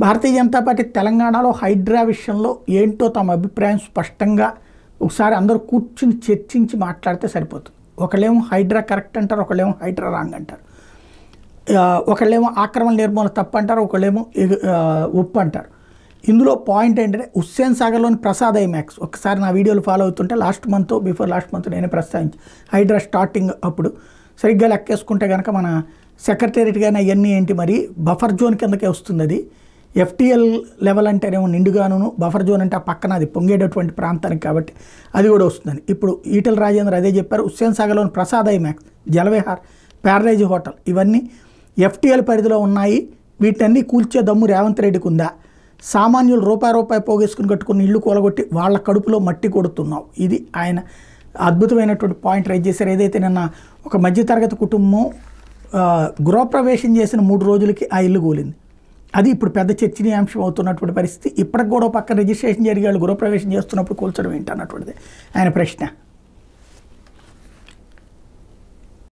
Bharatiya Janata party తెలంగాణలో హైడ్రా విషయంలో ఏంటో తమ అభిప్రాయం స్పష్టంగా ఒకసారి అందరూ కూర్చుని చర్చించి మాట్లాడితే సరిపోతుంది. ఒకళ్ళేమో హైడ్రా కరెక్ట్ అంటారు, ఒకళ్ళేమో హైడ్రా రాంగ్ అంటారు, ఒకళ్ళేమో ఆక్రమణ నిర్మూలన తప్పు అంటారు, ఒకళ్ళేమో ఉప్పు అంటారు. ఇందులో పాయింట్ ఏంటంటే హుస్సేన్ సాగర్లోని ప్రసాద్ ఐమాక్స్ ఒకసారి నా వీడియోలు ఫాలో అవుతుంటే బిఫోర్ లాస్ట్ మంత్ నేనే ప్రస్తావించి హైడ్రా స్టార్టింగ్ అప్పుడు సరిగ్గా లెక్కేసుకుంటే కనుక మన సెక్రటేరియట్ కానీ అవన్నీ ఏంటి మరి బఫర్ జోన్ కిందకే వస్తుంది. అది ఎఫ్టీఎల్ లెవెల్ అంటేనేమో నిండుగాను, బఫర్ జోన్ అంటే ఆ పక్కన అది పొంగేటటువంటి ప్రాంతానికి కాబట్టి అది కూడా వస్తుందని ఇప్పుడు ఈటెల రాజేందర్ అదే చెప్పారు. హుస్సేన్ సాగర్లోని Prasads IMAX, Jalavihar, Paradise hotel ఇవన్నీ ఎఫ్టీఎల్ పరిధిలో ఉన్నాయి. వీటన్ని కూల్చే దమ్ము రేవంత్ రెడ్డికి ఉందా? సామాన్యులు రూపాయి పోగేసుకుని కట్టుకుని ఇళ్ళు కూలగొట్టి వాళ్ళ కడుపులో మట్టి కొడుతున్నావు. ఇది ఆయన అద్భుతమైనటువంటి పాయింట్ రైజ్ చేశారు. ఏదైతే నిన్న ఒక మధ్యతరగతి కుటుంబం గృహప్రవేశం చేసిన 3 రోజులకి ఆ ఇల్లు కూలింది. అది ఇప్పుడు పెద్ద చర్చనీయాంశం అవుతున్నటువంటి పరిస్థితి. ఇప్పటికి కూడా పక్కన రిజిస్ట్రేషన్ జరిగి వాళ్ళు గృహప్రవేశం చేస్తున్నప్పుడు కూల్చడం ఏంటి అన్నటువంటిది ఆయన ప్రశ్న.